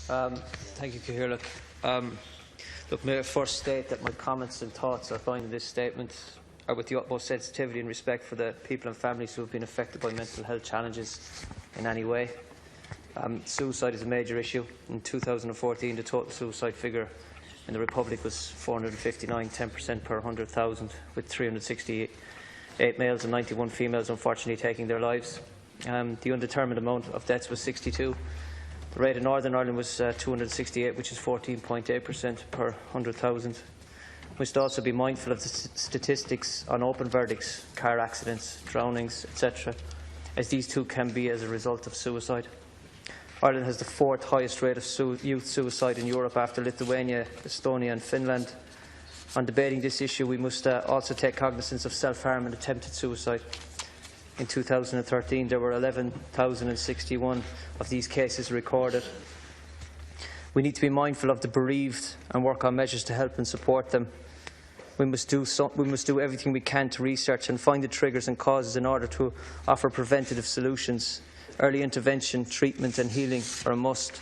Thank you, Cathaoirleach. Look, may I first state that my comments and thoughts outlined in this statement are with the utmost sensitivity and respect for the people and families who have been affected by mental health challenges in any way. Suicide is a major issue. In 2014, the total suicide figure in the Republic was 459, 10% per 100,000, with 368 males and 91 females unfortunately taking their lives. The undetermined amount of deaths was 62. The rate in Northern Ireland was 268, which is 14.8% per 100,000. We must also be mindful of the statistics on open verdicts, car accidents, drownings, etc., as these too can be as a result of suicide. Ireland has the 4th highest rate of youth suicide in Europe after Lithuania, Estonia and Finland. On debating this issue, we must also take cognizance of self-harm and attempted suicide. In 2013, there were 11,061 of these cases recorded. We need to be mindful of the bereaved and work on measures to help and support them. We must do everything we can to research and find the triggers and causes in order to offer preventative solutions. Early intervention, treatment and healing are a must.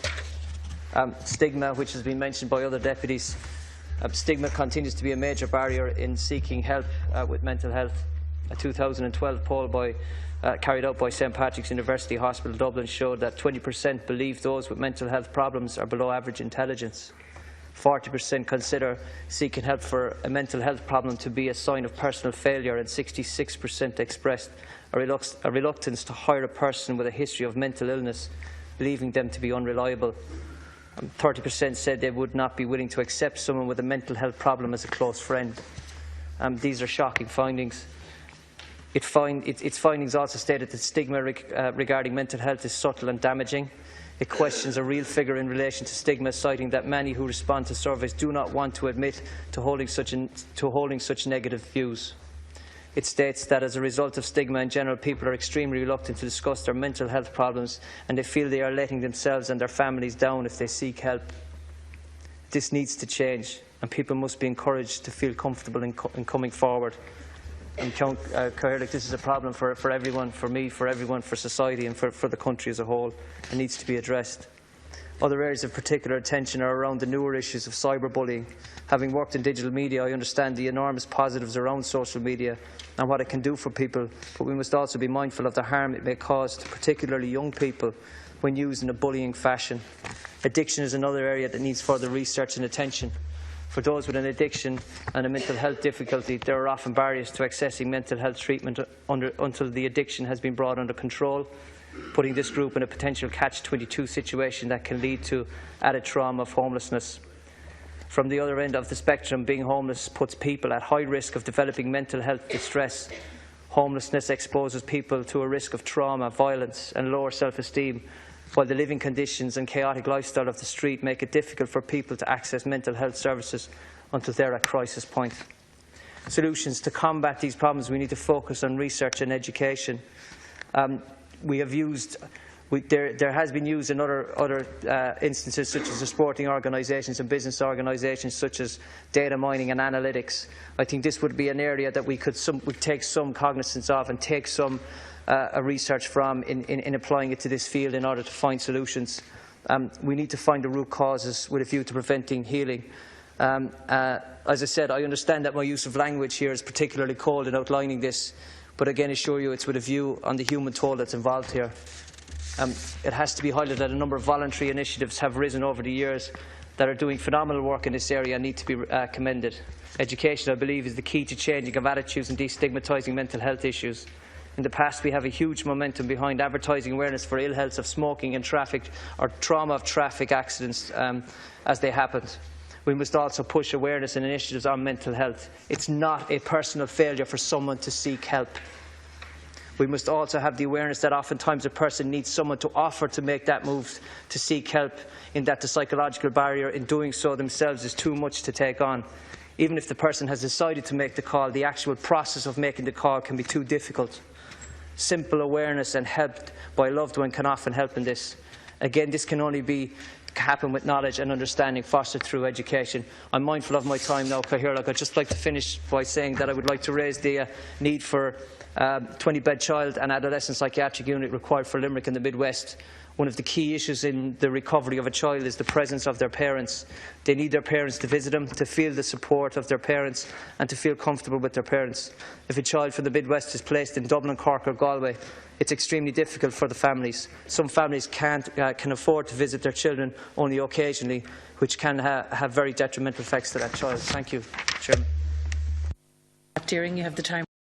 Stigma, which has been mentioned by other deputies, stigma continues to be a major barrier in seeking help with mental health. A 2012 poll carried out by St Patrick's University Hospital Dublin showed that 20% believe those with mental health problems are below average intelligence. 40% consider seeking help for a mental health problem to be a sign of personal failure, and 66% expressed a reluctance to hire a person with a history of mental illness, believing them to be unreliable. 30% said they would not be willing to accept someone with a mental health problem as a close friend. These are shocking findings. Its findings also stated that stigma regarding mental health is subtle and damaging. It questions a real figure in relation to stigma, citing that many who respond to surveys do not want to admit to holding such negative views. It states that as a result of stigma in general, people are extremely reluctant to discuss their mental health problems, and they feel they are letting themselves and their families down if they seek help. This needs to change, and people must be encouraged to feel comfortable in coming forward. And Cathaoirleach, this is a problem for everyone, for me, for everyone, for society and for the country as a whole. It needs to be addressed. Other areas of particular attention are around the newer issues of cyberbullying. Having worked in digital media, I understand the enormous positives around social media and what it can do for people, but we must also be mindful of the harm it may cause to particularly young people when used in a bullying fashion. Addiction is another area that needs further research and attention. For those with an addiction and a mental health difficulty, there are often barriers to accessing mental health treatment until the addiction has been brought under control, putting this group in a potential catch-22 situation that can lead to added trauma of homelessness. From the other end of the spectrum, being homeless puts people at high risk of developing mental health distress. Homelessness exposes people to a risk of trauma, violence and lower self-esteem, while the living conditions and chaotic lifestyle of the street make it difficult for people to access mental health services until they are at crisis point. Solutions to combat these problems, we need to focus on research and education. There has been used in other instances, such as the sporting organisations and business organisations, such as data mining and analytics. I think this would be an area that we could take some cognizance of and take some research from in applying it to this field in order to find solutions. We need to find the root causes with a view to preventing healing. As I said, I understand that my use of language here is particularly cold in outlining this, but again assure you it's with a view on the human toll that's involved here. It has to be highlighted that a number of voluntary initiatives have risen over the years that are doing phenomenal work in this area and need to be commended. Education, I believe, is the key to changing of attitudes and destigmatising mental health issues. In the past, we have a huge momentum behind advertising awareness for ill health of smoking and traffic or trauma of traffic accidents as they happened. We must also push awareness and initiatives on mental health. It's not a personal failure for someone to seek help. We must also have the awareness that oftentimes a person needs someone to offer to make that move to seek help, in that the psychological barrier in doing so themselves is too much to take on. Even if the person has decided to make the call, the actual process of making the call can be too difficult. Simple awareness and help by a loved one can often help in this. Again, this can only happen with knowledge and understanding fostered through education. I'm mindful of my time now, Cathaoirleach. I'd just like to finish by saying that I would like to raise the need for 20-bed child and adolescent psychiatric unit required for Limerick and the Midwest. One of the key issues in the recovery of a child is the presence of their parents. They need their parents to visit them, to feel the support of their parents and to feel comfortable with their parents. If a child from the Midwest is placed in Dublin, Cork or Galway, it's extremely difficult for the families. Some families can afford to visit their children only occasionally, which can have very detrimental effects to that child. Thank you, Chairman. Deering, you have the time.